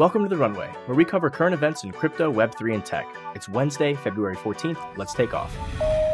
Welcome to the Runway, where we cover current events in crypto, Web3, and tech. It's Wednesday, February 14th. Let's take off.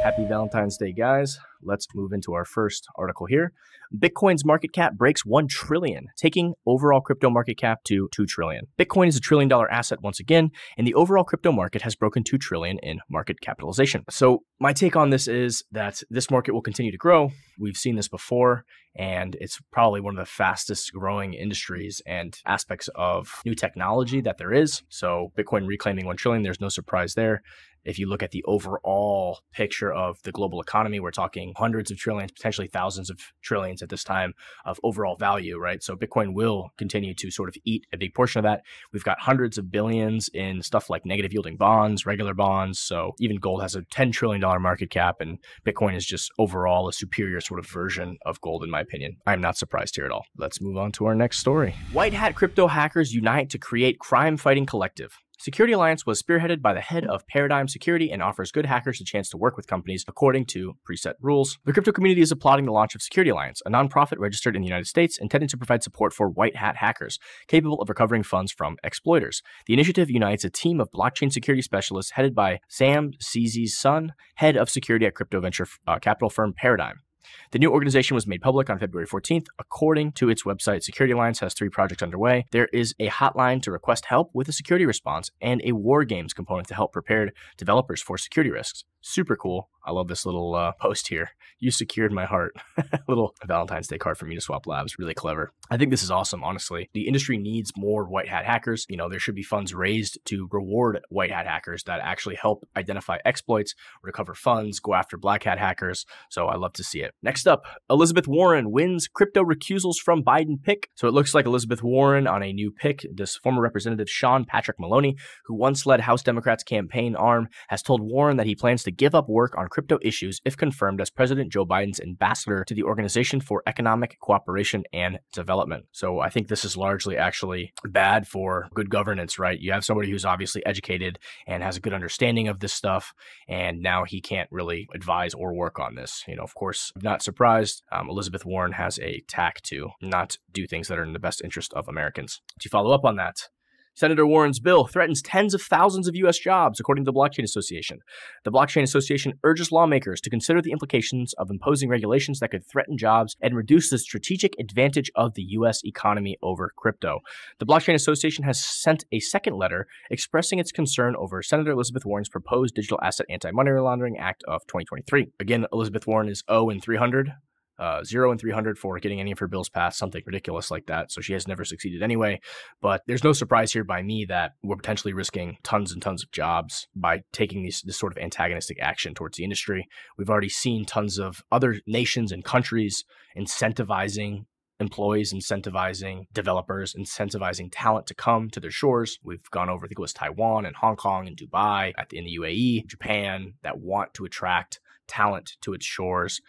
Happy Valentine's Day, guys. Let's move into our first article here. Bitcoin's market cap breaks 1 trillion, taking overall crypto market cap to 2 trillion. Bitcoin is a $1 trillion asset once again, and the overall crypto market has broken 2 trillion in market capitalization. So my take on this is that this market will continue to grow. We've seen this before, and it's probably one of the fastest growing industries and aspects of new technology that there is. So Bitcoin reclaiming 1 trillion, there's no surprise there. If you look at the overall picture of the global economy, we're talking hundreds of trillions, potentially thousands of trillions at this time of overall value, right? So Bitcoin will continue to sort of eat a big portion of that. We've got hundreds of billions in stuff like negative yielding bonds, regular bonds. So even gold has a $10 trillion market cap, and Bitcoin is just overall a superior sort of version of gold, in my opinion. I'm not surprised here at all. Let's move on to our next story. White hat crypto hackers unite to create crime-fighting collective. Security Alliance was spearheaded by the head of Paradigm Security and offers good hackers a chance to work with companies according to preset rules. The crypto community is applauding the launch of Security Alliance, a nonprofit registered in the United States intended to provide support for white hat hackers capable of recovering funds from exploiters. The initiative unites a team of blockchain security specialists headed by Sam Ceezy's son, head of security at crypto venture capital firm Paradigm. The new organization was made public on February 14th. According to its website, Security Alliance has 3 projects underway. There is a hotline to request help with a security response and a war games component to help prepare developers for security risks. Super cool. I love this little post here. You secured my heart. Little Valentine's Day card from Uniswap Labs. Really clever. I think this is awesome, honestly. The industry needs more white hat hackers. You know, there should be funds raised to reward white hat hackers that actually help identify exploits, recover funds, go after black hat hackers. So I love to see it. Next up, Elizabeth Warren wins crypto recusals from Biden pick. So it looks like Elizabeth Warren on a new pick. This former representative Sean Patrick Maloney, who once led House Democrats' campaign arm, has told Warren that he plans to give up work on crypto issues if confirmed as President Joe Biden's ambassador to the Organization for Economic Cooperation and Development. So I think this is largely actually bad for good governance, right? You have somebody who's obviously educated and has a good understanding of this stuff, and now he can't really advise or work on this. You know, of course, I'm not surprised. Elizabeth Warren has a tack to not do things that are in the best interest of Americans. To follow up on that, Senator Warren's bill threatens tens of thousands of U.S. jobs, according to the Blockchain Association. The Blockchain Association urges lawmakers to consider the implications of imposing regulations that could threaten jobs and reduce the strategic advantage of the U.S. economy over crypto. The Blockchain Association has sent a second letter expressing its concern over Senator Elizabeth Warren's proposed Digital Asset Anti-Money Laundering Act of 2023. Again, Elizabeth Warren is 0 in 300. 0 in 300 for getting any of her bills passed, something ridiculous like that. So she has never succeeded anyway. But there's no surprise here by me that we're potentially risking tons and tons of jobs by taking this sort of antagonistic action towards the industry. We've already seen tons of other nations and countries incentivizing employees, incentivizing developers, incentivizing talent to come to their shores. We've gone over, I think it was Taiwan and Hong Kong and Dubai, in the UAE, Japan, that want to attract talent to its shores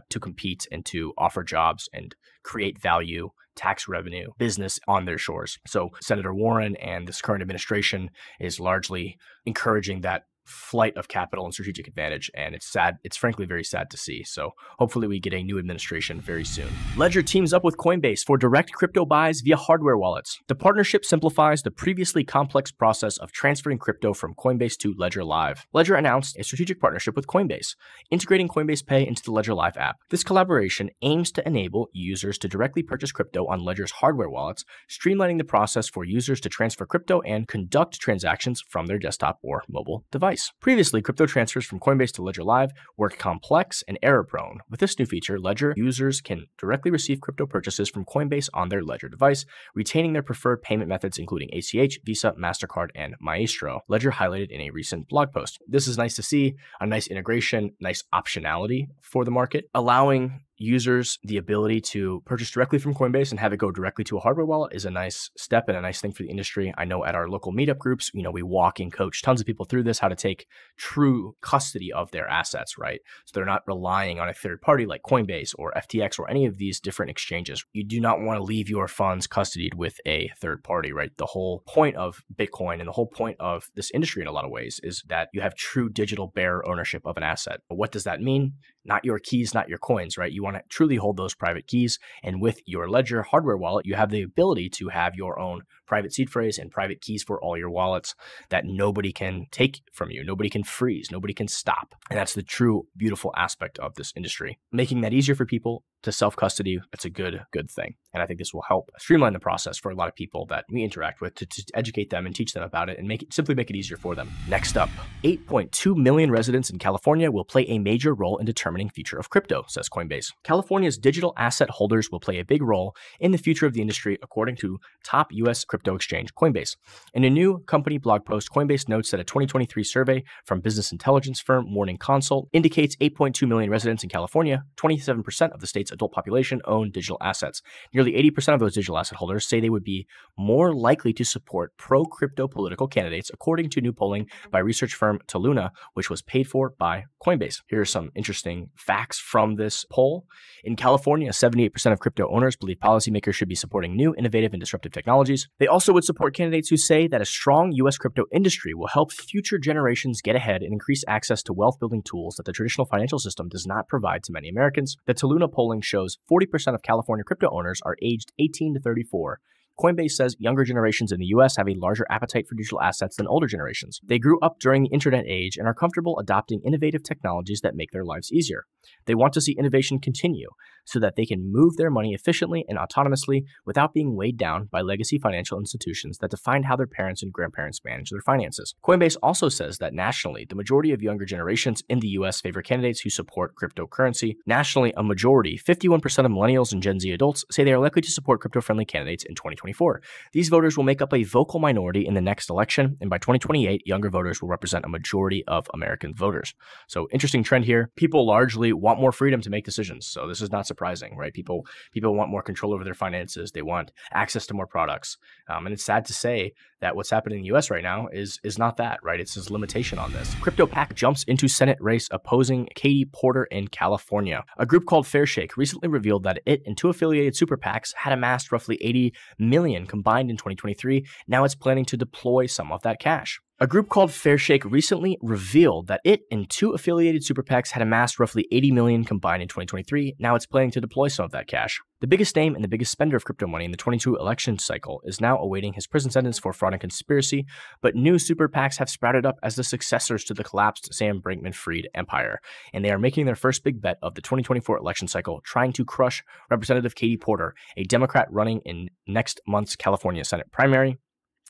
to compete and to offer jobs and create value, tax revenue, business on their shores. So Senator Warren and this current administration is largely encouraging that flight of capital and strategic advantage, and it's sad. It's frankly very sad to see. So hopefully we get a new administration very soon. Ledger teams up with Coinbase for direct crypto buys via hardware wallets. The partnership simplifies the previously complex process of transferring crypto from Coinbase to Ledger Live. Ledger announced a strategic partnership with Coinbase, integrating Coinbase Pay into the Ledger Live app. This collaboration aims to enable users to directly purchase crypto on Ledger's hardware wallets, streamlining the process for users to transfer crypto and conduct transactions from their desktop or mobile device. Previously, crypto transfers from Coinbase to Ledger Live were complex and error-prone. With this new feature, Ledger users can directly receive crypto purchases from Coinbase on their Ledger device, retaining their preferred payment methods including ACH, Visa, MasterCard, and Maestro. Ledger highlighted in a recent blog post. This is nice to see, a nice integration, nice optionality for the market, allowing users the ability to purchase directly from Coinbase and have it go directly to a hardware wallet is a nice step and a nice thing for the industry. I know at our local meetup groups, we walk and coach tons of people through this, how to take true custody of their assets, right? So they're not relying on a third party like Coinbase or FTX or any of these different exchanges. You do not want to leave your funds custodied with a third party, right? The whole point of Bitcoin and the whole point of this industry in a lot of ways is that you have true digital bearer ownership of an asset. But what does that mean? Not your keys, not your coins, right? You want to truly hold those private keys. And with your Ledger hardware wallet, you have the ability to have your own private seed phrase, and private keys for all your wallets that nobody can take from you, nobody can freeze, nobody can stop. And that's the true beautiful aspect of this industry. Making that easier for people to self-custody, that's a good thing. And I think this will help streamline the process for a lot of people that we interact with to educate them and teach them about it and simply make it easier for them. Next up, 8.2 million residents in California will play a major role in determining future of crypto, says Coinbase. California's digital asset holders will play a big role in the future of the industry, according to top U.S. crypto exchange Coinbase. In a new company blog post, Coinbase notes that a 2023 survey from business intelligence firm Morning Consult indicates 8.2 million residents in California, 27% of the state's adult population, own digital assets. Nearly 80% of those digital asset holders say they would be more likely to support pro-crypto political candidates, according to new polling by research firm Taluna, which was paid for by Coinbase. Here are some interesting facts from this poll. In California, 78% of crypto owners believe policymakers should be supporting new, innovative, and disruptive technologies. They also would support candidates who say that a strong U.S. crypto industry will help future generations get ahead and increase access to wealth-building tools that the traditional financial system does not provide to many Americans. The Taluna polling shows 40% of California crypto owners are aged 18 to 34. Coinbase says younger generations in the U.S. have a larger appetite for digital assets than older generations. They grew up during the internet age and are comfortable adopting innovative technologies that make their lives easier. They want to see innovation continue so that they can move their money efficiently and autonomously without being weighed down by legacy financial institutions that define how their parents and grandparents manage their finances. Coinbase also says that nationally, the majority of younger generations in the U.S. favor candidates who support cryptocurrency. Nationally, a majority, 51% of millennials and Gen Z adults, say they are likely to support crypto-friendly candidates in 2024. These voters will make up a vocal minority in the next election, and by 2028, younger voters will represent a majority of American voters. So interesting trend here. People largely want more freedom to make decisions. So this is not surprising, right? People want more control over their finances. They want access to more products. And it's sad to say that what's happening in the US right now is not that, right? It's this limitation on this. CryptoPac jumps into Senate race opposing Katie Porter in California. A group called Fairshake recently revealed that it and two affiliated super PACs had amassed roughly 80 million combined in 2023. Now it's planning to deploy some of that cash. A group called Fairshake recently revealed that it and two affiliated super PACs had amassed roughly 80 million combined in 2023. Now it's planning to deploy some of that cash. The biggest name and the biggest spender of crypto money in the 22 election cycle is now awaiting his prison sentence for fraud and conspiracy, but new super PACs have sprouted up as the successors to the collapsed Sam Bankman-Fried empire, and they are making their first big bet of the 2024 election cycle, trying to crush Representative Katie Porter, a Democrat running in next month's California Senate primary.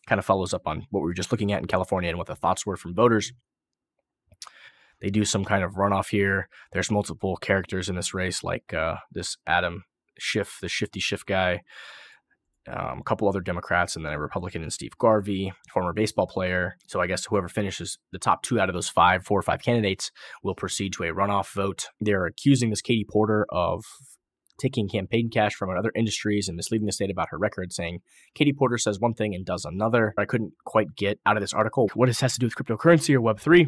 Kind of follows up on what we were just looking at in California and what the thoughts were from voters. They do some kind of runoff here. There's multiple characters in this race, like this Adam Schiff, the Shifty Schiff guy, a couple other Democrats, and then a Republican in Steve Garvey, former baseball player. So I guess whoever finishes the top two out of those 4 or 5 candidates will proceed to a runoff vote. They're accusing this Katie Porter of taking campaign cash from other industries and misleading the state about her record, saying Katie Porter says one thing and does another. I couldn't quite get out of this article what this has to do with cryptocurrency or Web3.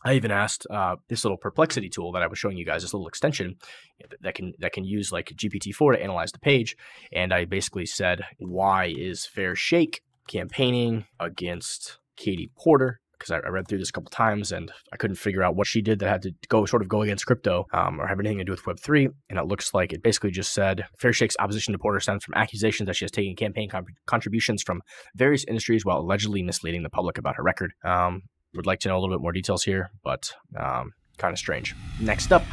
I even asked this little perplexity tool that I was showing you guys, this little extension that can use like GPT-4 to analyze the page. And I basically said, why is Fairshake campaigning against Katie Porter? Because I read through this a couple times and I couldn't figure out what she did that had to go against crypto or have anything to do with Web3. And it looks like it basically just said Fairshake's opposition to Porter stems from accusations that she has taken campaign contributions from various industries while allegedly misleading the public about her record. Would like to know a little bit more details here, but kind of strange. Next up.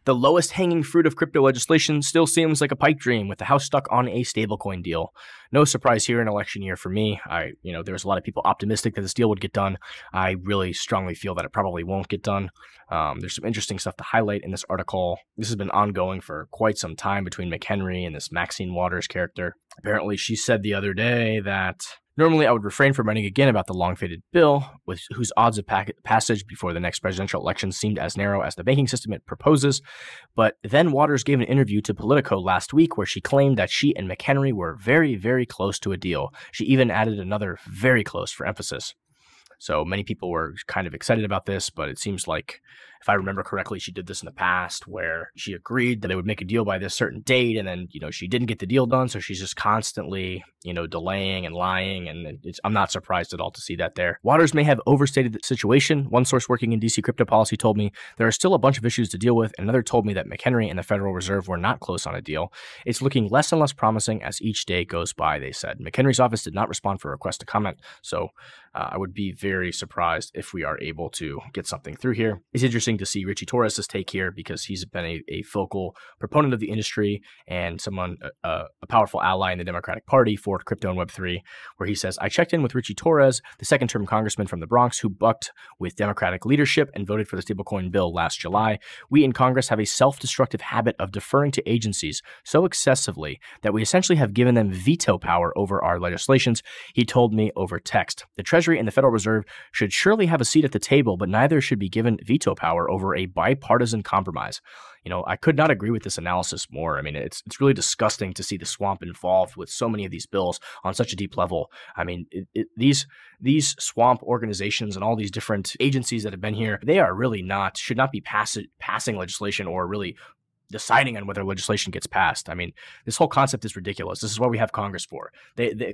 The lowest hanging fruit of crypto legislation still seems like a pipe dream, with the House stuck on a stablecoin deal. No surprise here in election year for me. There's a lot of people optimistic that this deal would get done. I really strongly feel that it probably won't get done. There's some interesting stuff to highlight in this article. This has been ongoing for quite some time between McHenry and this Maxine Waters character. Apparently, she said the other day that normally I would refrain from writing again about the long-fated bill, whose odds of passage before the next presidential election seemed as narrow as the banking system it proposes. But then Waters gave an interview to Politico last week where she claimed that she and McHenry were very, very close to a deal. She even added another very close for emphasis. So many people were kind of excited about this, but it seems like If I remember correctly, she did this in the past where she agreed that they would make a deal by this certain date, and then, she didn't get the deal done. So she's just constantly, delaying and lying. And I'm not surprised at all to see that there. Waters may have overstated the situation. One source working in DC crypto policy told me there are still a bunch of issues to deal with. Another told me that McHenry and the Federal Reserve were not close on a deal. It's looking less and less promising as each day goes by, they said. McHenry's office did not respond for a request to comment. So I would be very surprised if we are able to get something through here. It's interesting to see Richie Torres' take here because he's been a vocal proponent of the industry and someone, a powerful ally in the Democratic Party for crypto and Web3, where he says, I checked in with Richie Torres, the second-term congressman from the Bronx who bucked with Democratic leadership and voted for the Stablecoin Bill last July. We in Congress have a self-destructive habit of deferring to agencies so excessively that we essentially have given them veto power over our legislations, he told me over text. The Treasury and the Federal Reserve should surely have a seat at the table, but neither should be given veto power over a bipartisan compromise. I could not agree with this analysis more. I mean, it's really disgusting to see the swamp involved with so many of these bills on such a deep level. I mean, these swamp organizations and all these different agencies that have been here, they are really should not be passing legislation or really deciding on whether legislation gets passed. I mean, this whole concept is ridiculous. This is what we have Congress for.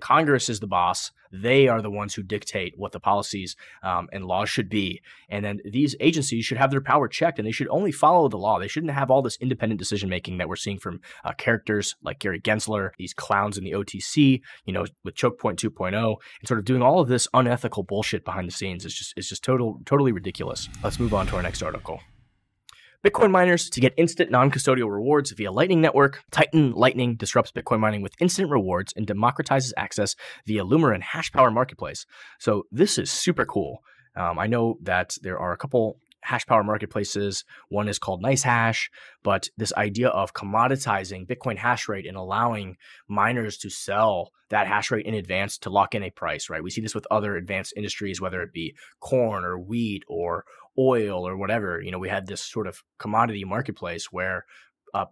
Congress is the boss. They are the ones who dictate what the policies and laws should be. And then these agencies should have their power checked, and they should only follow the law. They shouldn't have all this independent decision-making that we're seeing from characters like Gary Gensler, these clowns in the OTC, with Choke Point 2.0, and sort of doing all of this unethical bullshit behind the scenes. It's just totally ridiculous. Let's move on to our next article. Bitcoin miners to get instant non-custodial rewards via Lightning Network. Titan Lightning disrupts Bitcoin mining with instant rewards and democratizes access via Lumerin hash power marketplace. So this is super cool. I know that there are a couple hash power marketplaces. One is called NiceHash, but this idea of commoditizing Bitcoin hash rate and allowing miners to sell that hash rate in advance to lock in a price, right? We see this with other advanced industries, whether it be corn or wheat or oil or whatever. We had this sort of commodity marketplace where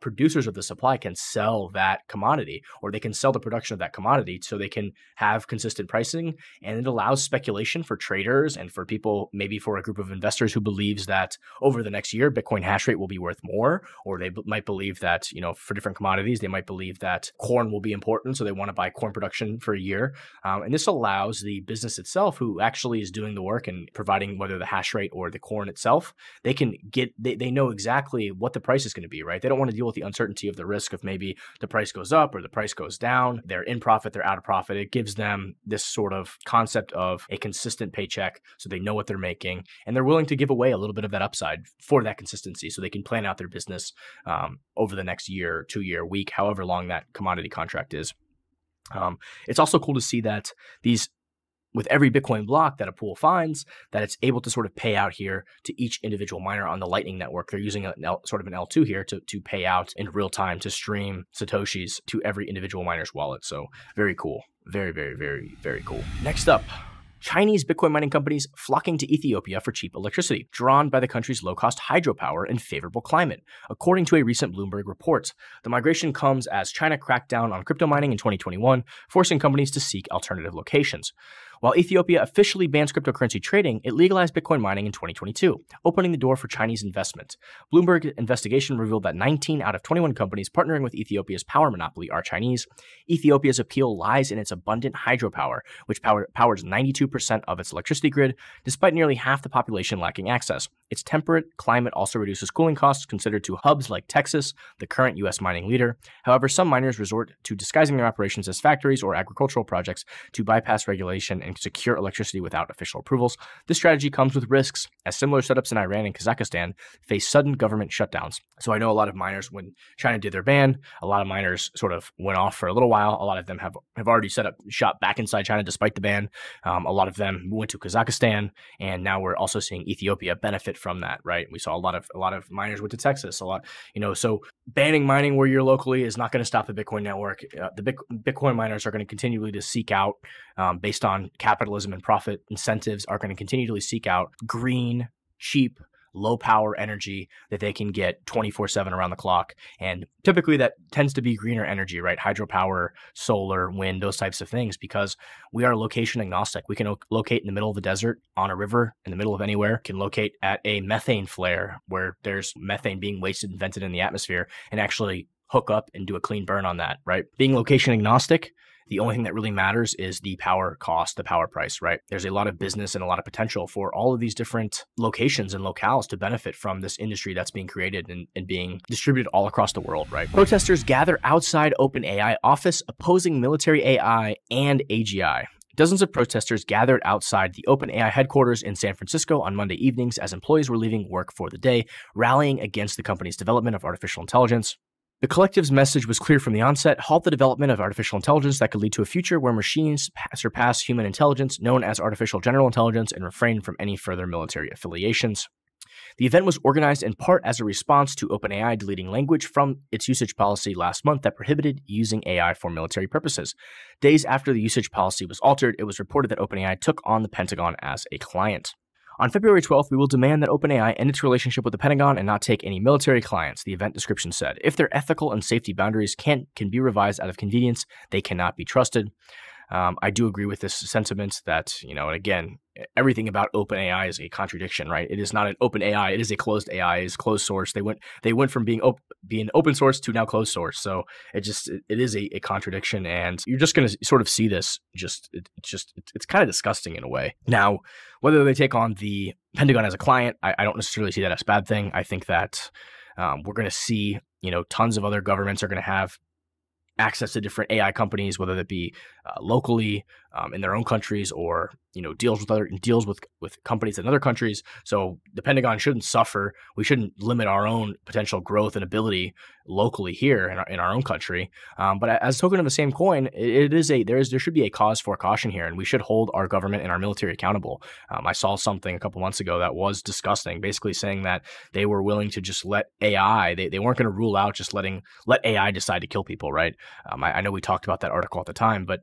producers of the supply can sell that commodity, or they can sell the production of that commodity so they can have consistent pricing. And it allows speculation for traders and for people, maybe for a group of investors who believes that over the next year, Bitcoin hash rate will be worth more, or they might believe that, for different commodities, they might believe that corn will be important. So they want to buy corn production for a year. And this allows the business itself, who actually is doing the work and providing whether the hash rate or the corn itself, they know exactly what the price is going to be, right? They don't want to deal with the uncertainty of the risk of maybe the price goes up or the price goes down. They're in profit, they're out of profit. It gives them this sort of concept of a consistent paycheck, so they know what they're making, and they're willing to give away a little bit of that upside for that consistency so they can plan out their business over the next year, 2 year, week, however long that commodity contract is. It's also cool to see that with every Bitcoin block that a pool finds, that it's able to sort of pay out here to each individual miner on the Lightning Network. They're using sort of an L2 here to pay out in real time, to stream Satoshis to every individual miner's wallet. So very cool. Very, very, very, very cool. Next up, Chinese Bitcoin mining companies flocking to Ethiopia for cheap electricity, drawn by the country's low-cost hydropower and favorable climate. According to a recent Bloomberg report, the migration comes as China cracked down on crypto mining in 2021, forcing companies to seek alternative locations. While Ethiopia officially bans cryptocurrency trading, it legalized Bitcoin mining in 2022, opening the door for Chinese investment. Bloomberg investigation revealed that 19 out of 21 companies partnering with Ethiopia's power monopoly are Chinese. Ethiopia's appeal lies in its abundant hydropower, which powers 92% of its electricity grid, despite nearly half the population lacking access. Its temperate climate also reduces cooling costs considered to hubs like Texas, the current U.S. mining leader. However, some miners resort to disguising their operations as factories or agricultural projects to bypass regulation and secure electricity without official approvals. This strategy comes with risks, as similar setups in Iran and Kazakhstan face sudden government shutdowns. So I know a lot of miners, when China did their ban, a lot of miners sort of went off for a little while. A lot of them have already set up shop back inside China despite the ban. A lot of them went to Kazakhstan, and now we're also seeing Ethiopia benefit from that, right? We saw a lot of miners went to Texas, so banning mining where you're locally is not going to stop the Bitcoin network. The Bitcoin miners are going to continually to seek out, based on capitalism and profit incentives, are going to continually seek out green, cheap, low power energy that they can get 24/7 around the clock. And typically that tends to be greener energy, right? Hydropower, solar, wind, those types of things, because we are location agnostic. We can locate in the middle of the desert, on a river, in the middle of anywhere, can locate at a methane flare where there's methane being wasted and vented in the atmosphere, and actually hook up and do a clean burn on that, right? Being location agnostic, the only thing that really matters is the power cost, the power price, right? There's a lot of business and a lot of potential for all of these different locations and locales to benefit from this industry that's being created and being distributed all across the world, right? Protesters gather outside OpenAI office opposing military AI and AGI. Dozens of protesters gathered outside the OpenAI headquarters in San Francisco on Monday evenings as employees were leaving work for the day, rallying against the company's development of artificial intelligence. The collective's message was clear from the onset: halt the development of artificial intelligence that could lead to a future where machines surpass human intelligence, known as artificial general intelligence, and refrain from any further military affiliations. The event was organized in part as a response to OpenAI deleting language from its usage policy last month that prohibited using AI for military purposes. Days after the usage policy was altered, it was reported that OpenAI took on the Pentagon as a client. On February 12th, we will demand that OpenAI end its relationship with the Pentagon and not take any military clients, the event description said. If their ethical and safety boundaries can be revised out of convenience, they cannot be trusted. I do agree with this sentiment that, and again, everything about OpenAI is a contradiction, right? It is not an open AI. It is a closed AI. It is closed source. They went from being open source to now closed source. So it is a contradiction, and you're just going to sort of see this. It's kind of disgusting in a way. Now, whether they take on the Pentagon as a client, I don't necessarily see that as a bad thing. I think that we're going to see, tons of other governments are going to have access to different AI companies, whether that be locally in their own countries, or deals with companies in other countries. So the Pentagon shouldn't suffer. We shouldn't limit our own potential growth and ability locally here in our own country. But as a token of the same coin, there should be a cause for caution here, and we should hold our government and our military accountable. I saw something a couple months ago that was disgusting, basically saying that they were willing to just let AI. They weren't going to rule out just let AI decide to kill people, right? I know we talked about that article at the time, but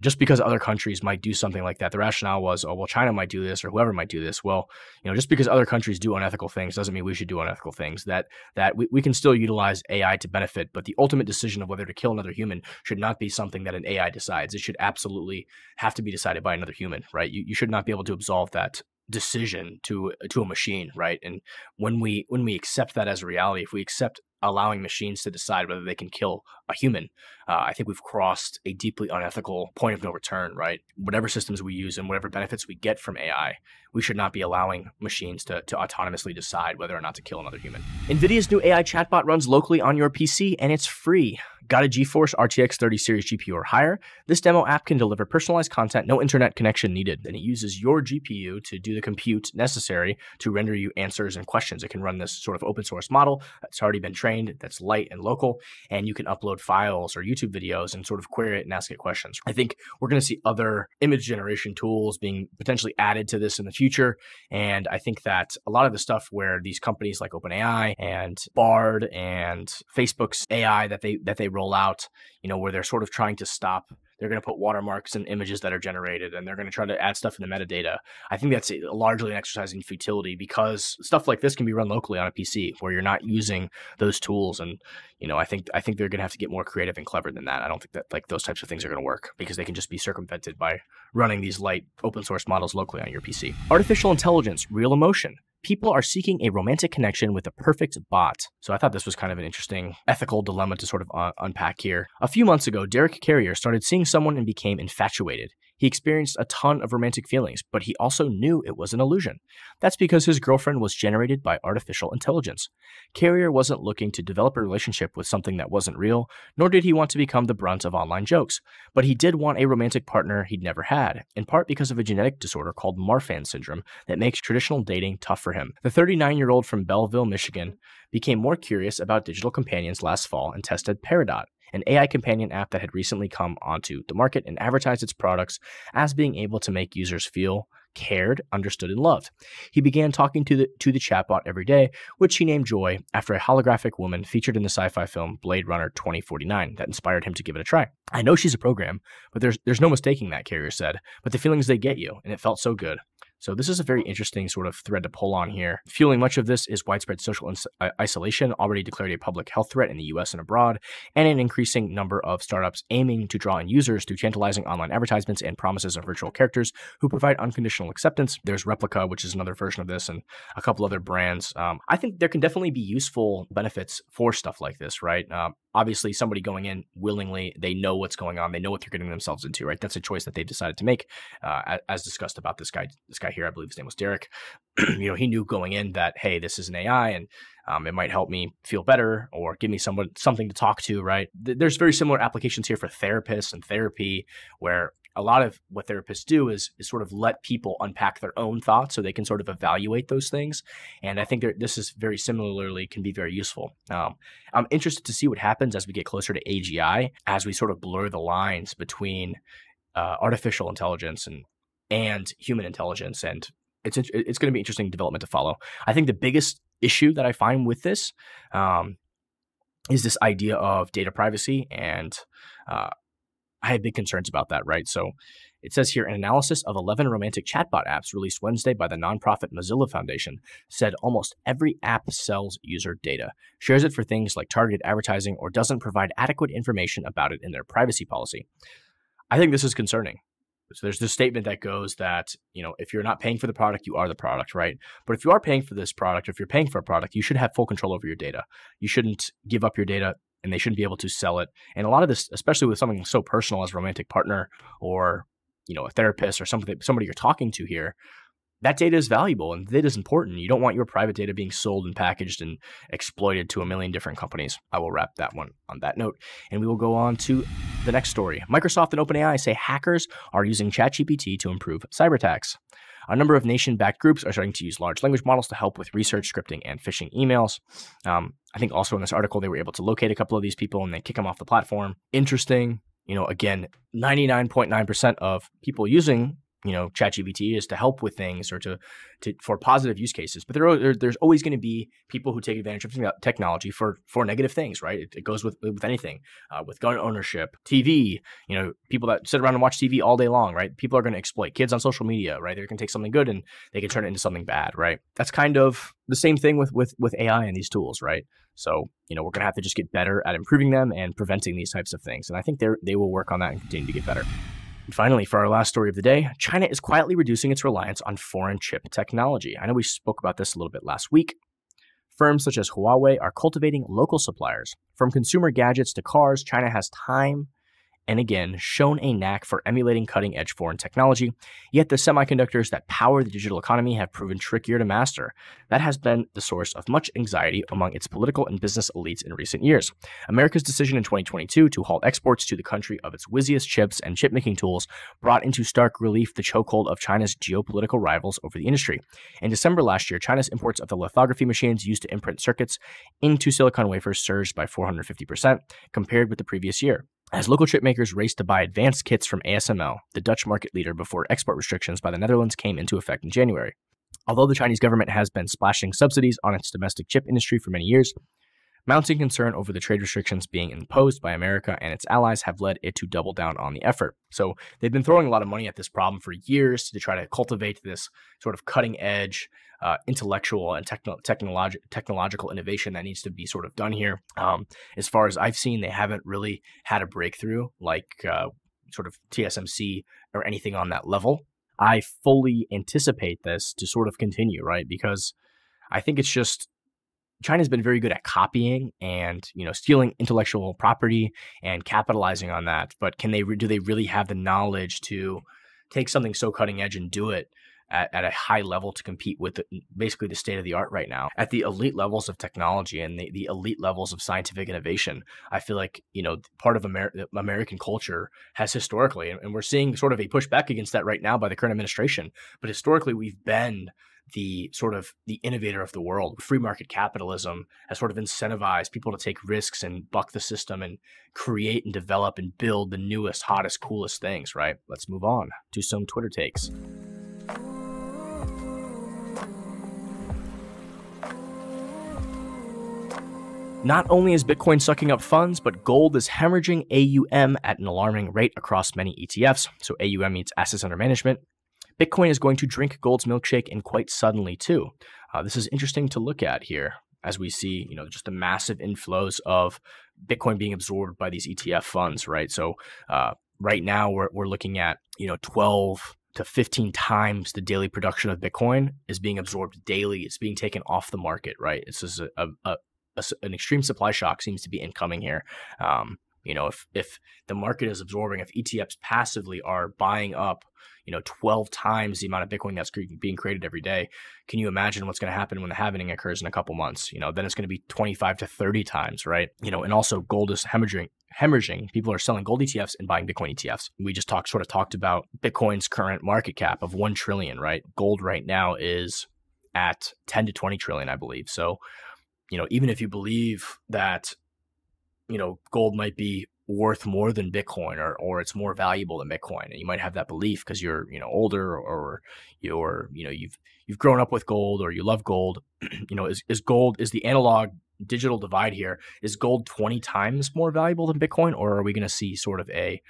just because other countries might do something like that, the rationale was, oh, well, China might do this or whoever might do this. Well, just because other countries do unethical things doesn't mean we should do unethical things. That we can still utilize AI to benefit, but the ultimate decision of whether to kill another human should not be something that an AI decides. It should absolutely have to be decided by another human, right? You should not be able to absolve that decision to a machine, right? And when we accept that as a reality, if we accept allowing machines to decide whether they can kill a human, I think we've crossed a deeply unethical point of no return, right? Whatever systems we use and whatever benefits we get from AI, we should not be allowing machines to autonomously decide whether or not to kill another human. Nvidia's new AI chatbot runs locally on your PC, and it's free. Got a GeForce RTX 30 series GPU or higher? This demo app can deliver personalized content, no internet connection needed, and it uses your GPU to do the compute necessary to render you answers and questions. It can run this sort of open source model that's already been trained, that's light and local, and you can upload files or YouTube videos and sort of query it and ask it questions. I think we're going to see other image generation tools being potentially added to this in the future, and I think that a lot of the stuff where these companies like OpenAI and Bard and Facebook's AI that they roll out, where they're sort of trying to stop, they're going to put watermarks in images that are generated, and they're going to try to add stuff in the metadata. I think that's largely an exercise in futility, because stuff like this can be run locally on a PC where you're not using those tools. And I think they're going to have to get more creative and clever than that. I don't think that those types of things are going to work, because they can just be circumvented by running these light open source models locally on your PC. Artificial intelligence, real emotion. People are seeking a romantic connection with a perfect bot. So I thought this was kind of an interesting ethical dilemma to sort of unpack here. A few months ago, Derek Carrier started seeing someone and became infatuated. He experienced a ton of romantic feelings, but he also knew it was an illusion. That's because his girlfriend was generated by artificial intelligence. Carrier wasn't looking to develop a relationship with something that wasn't real, nor did he want to become the brunt of online jokes. But he did want a romantic partner he'd never had, in part because of a genetic disorder called Marfan syndrome that makes traditional dating tough for him. The 39-year-old from Belleville, Michigan, became more curious about digital companions last fall and tested Peridot, an AI companion app that had recently come onto the market and advertised its products as being able to make users feel cared, understood, and loved. He began talking to the chatbot every day, which he named Joy after a holographic woman featured in the sci-fi film Blade Runner 2049 that inspired him to give it a try. I know she's a program, but there's no mistaking that, Carrier said, but the feelings they get you, and it felt so good. So this is a very interesting sort of thread to pull on here. Fueling much of this is widespread social isolation, already declared a public health threat in the US and abroad, and an increasing number of startups aiming to draw in users through tantalizing online advertisements and promises of virtual characters who provide unconditional acceptance. There's Replica, which is another version of this, and a couple other brands. I think there can definitely be useful benefits for stuff like this, right? Obviously, somebody going in willingly, they know what's going on, they know what they're getting themselves into, right? That's a choice that they've decided to make, as discussed about this guy here. I believe his name was Derek. He knew going in that, hey, this is an AI, and it might help me feel better or give me something to talk to, right? There's very similar applications here for therapists and therapy, where a lot of what therapists do is sort of let people unpack their own thoughts so they can sort of evaluate those things. And I think this is very similarly can be very useful. I'm interested to see what happens as we get closer to AGI, as we sort of blur the lines between artificial intelligence and human intelligence. And it's going to be interesting development to follow. I think the biggest issue that I find with this is this idea of data privacy, and I have big concerns about that, right? So it says here, an analysis of 11 romantic chatbot apps released Wednesday by the nonprofit Mozilla Foundation said almost every app sells user data, shares it for things like targeted advertising, or doesn't provide adequate information about it in their privacy policy. I think this is concerning. So there's this statement that goes that, if you're not paying for the product, you are the product, right? But if you are paying for this product, if you're paying for a product, you should have full control over your data. You shouldn't give up your data, and they shouldn't be able to sell it. And a lot of this, especially with something so personal as a romantic partner or, a therapist or somebody you're talking to here, that data is valuable and data is important. You don't want your private data being sold and packaged and exploited to a million different companies. I will wrap that one on that note, and we will go on to the next story. Microsoft and OpenAI say hackers are using ChatGPT to improve cyber attacks. A number of nation-backed groups are starting to use large language models to help with research, scripting, and phishing emails. I think also in this article, they were able to locate a couple of these people and then kick them off the platform. Interesting. Again, 99.9% of people using ChatGPT is to help with things or for positive use cases. But there's always going to be people who take advantage of technology for negative things, right? It goes with anything, with gun ownership, TV, people that sit around and watch TV all day long, right? People are going to exploit kids on social media, right? They can take something good and they can turn it into something bad, right? That's kind of the same thing with AI and these tools, right? So, we're going to have to just get better at improving them and preventing these types of things. And I think they will work on that and continue to get better. And finally, for our last story of the day, China is quietly reducing its reliance on foreign chip technology. I know we spoke about this a little bit last week. Firms such as Huawei are cultivating local suppliers. From consumer gadgets to cars, China has time and again shown a knack for emulating cutting-edge foreign technology, yet the semiconductors that power the digital economy have proven trickier to master. That has been the source of much anxiety among its political and business elites in recent years. America's decision in 2022 to halt exports to the country of its whizziest chips and chip-making tools brought into stark relief the chokehold of China's geopolitical rivals over the industry. In December last year, China's imports of the lithography machines used to imprint circuits into silicon wafers surged by 450% compared with the previous year, as local chip makers raced to buy advanced kits from ASML, the Dutch market leader, before export restrictions by the Netherlands came into effect in January. Although the Chinese government has been splashing subsidies on its domestic chip industry for many years, mounting concern over the trade restrictions being imposed by America and its allies have led it to double down on the effort. So they've been throwing a lot of money at this problem for years to try to cultivate this sort of cutting-edge intellectual and technological innovation that needs to be sort of done here. As far as I've seen, they haven't really had a breakthrough like sort of TSMC or anything on that level. I fully anticipate this to sort of continue, right? Because I think it's just China's been very good at copying and stealing intellectual property and capitalizing on that. But do they really have the knowledge to take something so cutting edge and do it at a high level to compete with basically the state of the art right now at the elite levels of technology and the elite levels of scientific innovation? I feel like, part of American culture has historically, and we're seeing sort of a pushback against that right now by the current administration, but historically we've been the innovator of the world. Free market capitalism has sort of incentivized people to take risks and buck the system and create and develop and build the newest, hottest, coolest things, right? Let's move on to some Twitter takes. Not only is Bitcoin sucking up funds, but gold is hemorrhaging AUM at an alarming rate across many ETFs. So AUM means assets under management. Bitcoin is going to drink gold's milkshake, and quite suddenly too. This is interesting to look at here as we see, just the massive inflows of Bitcoin being absorbed by these ETF funds, right? So right now we're looking at 12 to 15 times the daily production of Bitcoin is being absorbed daily. It's being taken off the market, right? It's just an extreme supply shock seems to be incoming here. If the market is absorbing, if ETFs passively are buying up 12 times the amount of Bitcoin that's being created every day, can you imagine what's going to happen when the halving occurs in a couple months? Then it's going to be 25 to 30 times, right? And also gold is hemorrhaging. People are selling gold ETFs and buying Bitcoin ETFs. We just talked about Bitcoin's current market cap of 1 trillion, right? Gold right now is at 10 to 20 trillion, I believe. So, even if you believe that, gold might be worth more than Bitcoin or it's more valuable than Bitcoin, and you might have that belief because you're older or you've grown up with gold or you love gold. Is the analog digital divide here, is gold 20 times more valuable than Bitcoin, or are we going to see sort of a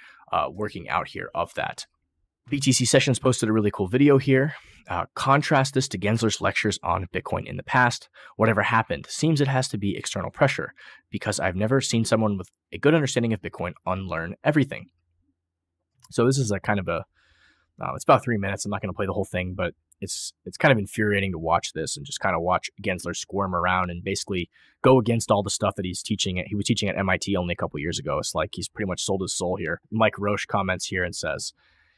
working out here of that? BTC Sessions posted a really cool video here. Contrast this to Gensler's lectures on Bitcoin in the past. Whatever happened seems it has to be external pressure, because I've never seen someone with a good understanding of Bitcoin unlearn everything. So this is a kind of it's about 3 minutes. I'm not going to play the whole thing, but it's kind of infuriating to watch this and just kind of watch Gensler squirm around and basically go against all the stuff that he's teaching. He was teaching at MIT only a couple years ago. It's like he's pretty much sold his soul here. Mike Roche comments here and says,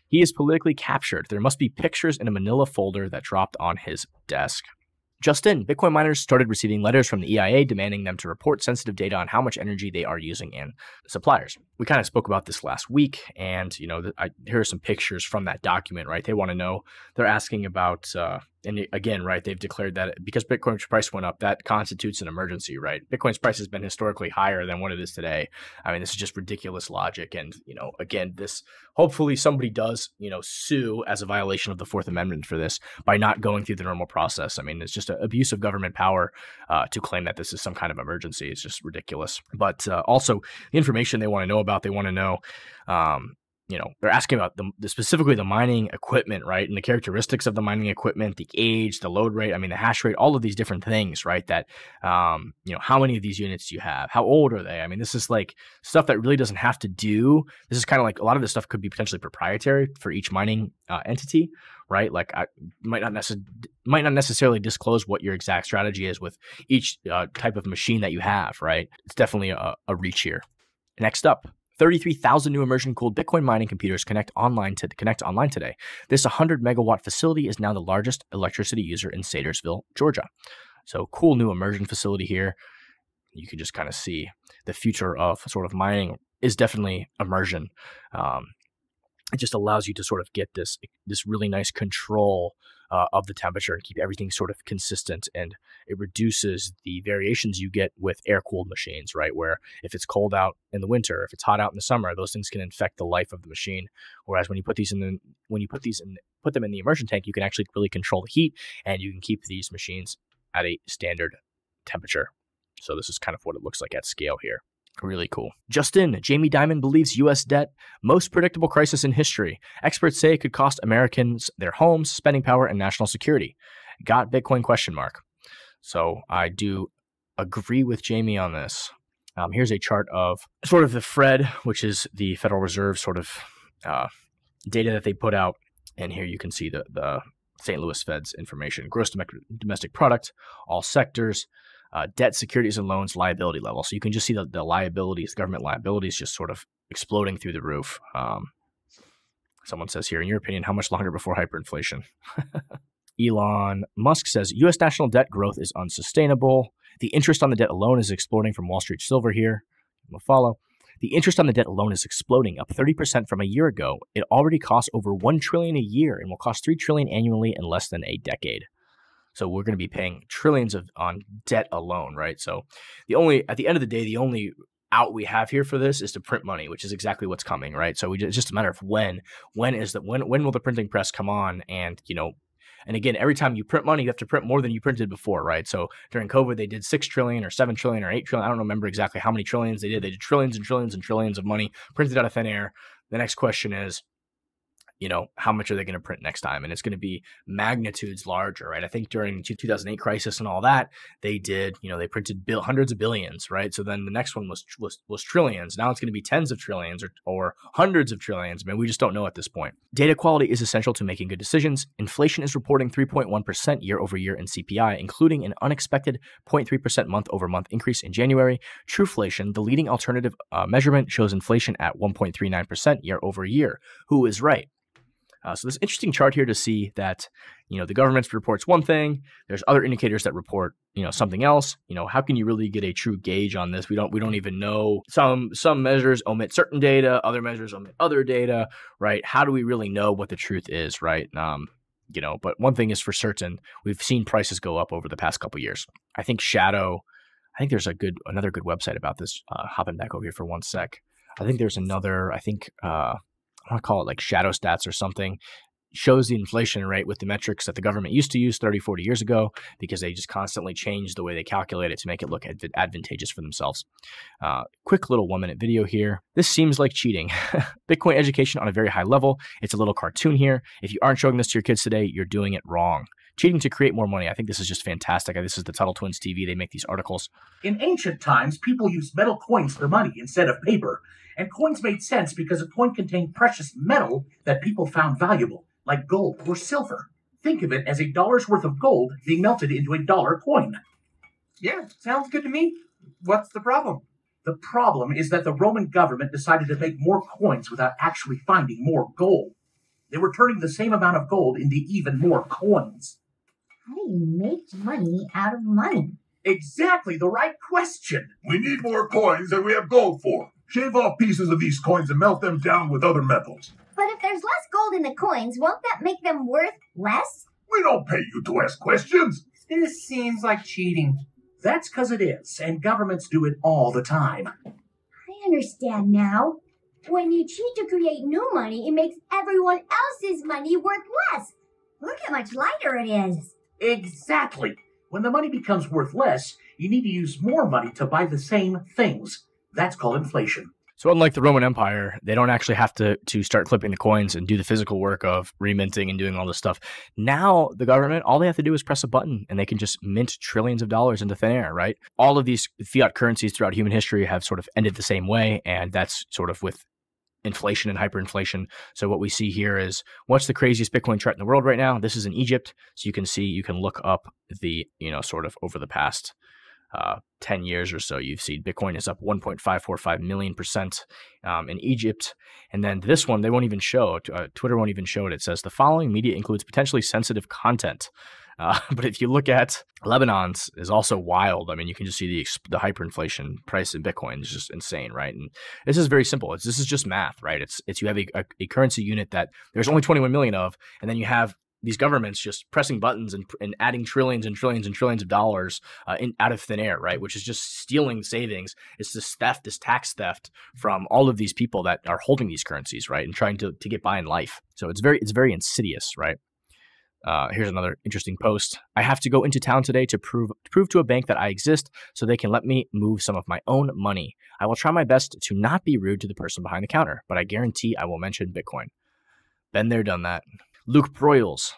he is politically captured. There must be pictures in a manila folder that dropped on his desk. Just in, Bitcoin miners started receiving letters from the EIA demanding them to report sensitive data on how much energy they are using in suppliers. We kind of spoke about this last week, and here are some pictures from that document, right? They want to know, they're asking about, and again, right, they've declared that because Bitcoin's price went up, that constitutes an emergency, right? Bitcoin's price has been historically higher than what it is today. I mean, this is just ridiculous logic. And, again, this, hopefully somebody does, sue as a violation of the Fourth Amendment for this by not going through the normal process. I mean, it's just an abuse of government power to claim that this is some kind of emergency. It's just ridiculous. But also the information they want to know about, they want to know, they're asking about specifically the mining equipment, right? And the characteristics of the mining equipment, the age, the load rate, the hash rate, all of these different things, right? That, how many of these units do you have? How old are they? This is like stuff that really doesn't have to do. This is kind of like a lot of this stuff could be potentially proprietary for each mining entity, right? Like I might not necessarily disclose what your exact strategy is with each type of machine that you have, right? It's definitely a reach here. Next up, 33,000 new immersion-cooled Bitcoin mining computers connect online today. This 100-megawatt facility is now the largest electricity user in Sayersville, Georgia. So cool new immersion facility here. You can just kind of see the future of sort of mining is definitely immersion. It just allows you to sort of get this really nice control of the temperature and keep everything sort of consistent, and it reduces the variations you get with air-cooled machines, right? Where if it's cold out in the winter, if it's hot out in the summer, those things can infect the life of the machine. Whereas when you put them in the immersion tank, you can actually really control the heat, and you can keep these machines at a standard temperature. So this is kind of what it looks like at scale here. Really cool. Just in, Jamie Dimon believes U.S. debt, most predictable crisis in history. Experts say it could cost Americans their homes, spending power, and national security. Got Bitcoin ? So I do agree with Jamie on this. Here's a chart of sort of the FRED, which is the Federal Reserve sort of data that they put out. And here you can see the St. Louis Fed's information. Gross domestic product, all sectors, debt, securities, and loans, liability level. So you can just see the liabilities, government liabilities, just sort of exploding through the roof. Someone says here, in your opinion, how much longer before hyperinflation? Elon Musk says U.S. national debt growth is unsustainable. The interest on the debt alone is exploding from Wall Street Silver here. We'll follow. The interest on the debt alone is exploding, up 30% from a year ago. It already costs over $1 trillion a year and will cost $3 trillion annually in less than a decade. So we're going to be paying trillions on debt alone, right? So at the end of the day, the only out we have here for this is to print money, which is exactly what's coming, right? So it's just a matter of when will the printing press come on? And, and again, every time you print money, you have to print more than you printed before, right? So during COVID, they did 6 trillion or 7 trillion or 8 trillion. I don't remember exactly how many trillions they did. They did trillions and trillions and trillions of money printed out of thin air. The next question is, how much are they going to print next time? And it's going to be magnitudes larger, right? I think during the 2008 crisis and all that, they did, they printed hundreds of billions, right? So then the next one was trillions. Now it's going to be tens of trillions or hundreds of trillions. Man, we just don't know at this point. Data quality is essential to making good decisions. Inflation is reporting 3.1% year over year in CPI, including an unexpected 0.3% month over month increase in January. Trueflation, the leading alternative measurement, shows inflation at 1.39% year over year. Who is right? So there's an interesting chart here to see that, the government reports one thing, there's other indicators that report, something else. How can you really get a true gauge on this? We don't even know. Some measures omit certain data, other measures omit other data, right? How do we really know what the truth is, right? But one thing is for certain, we've seen prices go up over the past couple of years. I think there's another good website about this. Hopping back over here for one sec. I think there's another, I want to call it like Shadow Stats or something, shows the inflation rate with the metrics that the government used to use 30, 40 years ago, because they just constantly changed the way they calculate it to make it look advantageous for themselves. Quick little 1-minute video here. This seems like cheating. Bitcoin education on a very high level. It's a little cartoon here. If you aren't showing this to your kids today, you're doing it wrong. Cheating to create more money. I think this is just fantastic. This is the Tuttle Twins TV. They make these articles. In ancient times, people used metal coins for money instead of paper. And coins made sense because a coin contained precious metal that people found valuable, like gold or silver. Think of it as $1 worth of gold being melted into a dollar coin. Yeah, sounds good to me. What's the problem? The problem is that the Roman government decided to make more coins without actually finding more gold. They were turning the same amount of gold into even more coins. How do you make money out of money? Exactly the right question. We need more coins than we have gold for. Shave off pieces of these coins and melt them down with other metals. But if there's less gold in the coins, won't that make them worth less? We don't pay you to ask questions. This seems like cheating. That's because it is, and governments do it all the time. I understand now. When you cheat to create new money, it makes everyone else's money worth less. Look how much lighter it is. Exactly. When the money becomes worth less, you need to use more money to buy the same things. That's called inflation. So unlike the Roman Empire, they don't actually have to start flipping the coins and do the physical work of reminting and doing all this stuff. Now, the government, all they have to do is press a button and they can just mint trillions of dollars into thin air, right? All of these fiat currencies throughout human history have sort of ended the same way, and that's sort of with inflation and hyperinflation. So what we see here is, what's the craziest Bitcoin chart in the world right now? This is in Egypt. So you can look up the, sort of over the past 10 years or so, you've seen Bitcoin is up 1.545 million % in Egypt. And then this one, they won't even show, Twitter won't even show it. It says the following media includes potentially sensitive content. But if you look at Lebanon's is also wild. I mean, you can just see the hyperinflation price in Bitcoin is just insane, right? And this is very simple. This is just math, right? It's you have a currency unit that there's only 21 million of, and then you have these governments just pressing buttons and adding trillions and trillions and trillions of dollars out of thin air, right? Which is just stealing savings. It's this theft, this tax theft from all of these people that are holding these currencies, right? And trying to get by in life. So it's very insidious, right? Here's another interesting post. I have to go into town today to prove to a bank that I exist so they can let me move some of my own money. I will try my best to not be rude to the person behind the counter, but I guarantee I will mention Bitcoin. Been there, done that. Luke Broyles.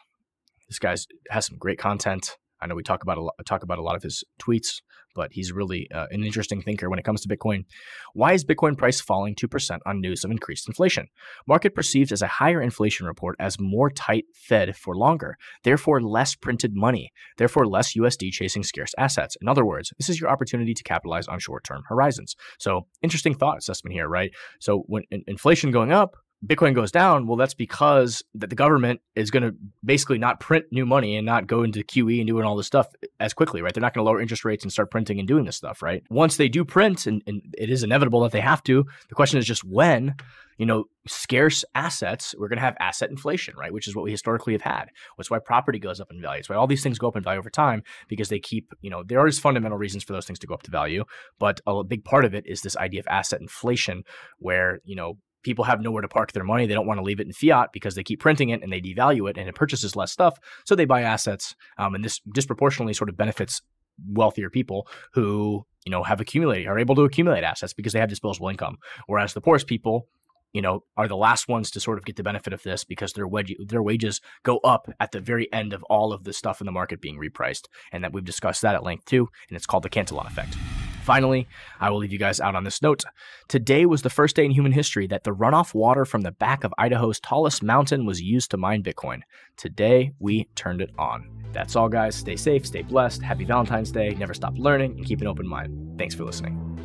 This guy has some great content. I know we talk about a lot of his tweets, but he's really an interesting thinker when it comes to Bitcoin. Why is Bitcoin price falling 2% on news of increased inflation? Market perceives as a higher inflation report as more tight Fed for longer, therefore less printed money, therefore less USD chasing scarce assets. In other words, this is your opportunity to capitalize on short-term horizons. So interesting thought assessment here, right? So when inflation going up, Bitcoin goes down, well, that's because that the government is going to basically not print new money and not go into QE and doing all this stuff as quickly, right? They're not going to lower interest rates and start printing and doing this stuff, right? Once they do print, and it is inevitable that they have to, the question is just when, scarce assets, we're going to have asset inflation, right? Which is what we historically have had. That's why property goes up in value. That's why all these things go up in value over time, because they keep, there are fundamental reasons for those things to go up to value. But a big part of it is this idea of asset inflation where, people have nowhere to park their money. They don't want to leave it in fiat because they keep printing it and they devalue it and it purchases less stuff. So they buy assets. And this disproportionately sort of benefits wealthier people who, are able to accumulate assets because they have disposable income. Whereas the poorest people, are the last ones to sort of get the benefit of this because their wages go up at the very end of all of the stuff in the market being repriced. And that we've discussed that at length too, and it's called the Cantillon effect. Finally, I will leave you guys out on this note. Today was the first day in human history that the runoff water from the back of Idaho's tallest mountain was used to mine Bitcoin. Today, we turned it on. That's all, guys. Stay safe, stay blessed. Happy Valentine's Day. Never stop learning and keep an open mind. Thanks for listening.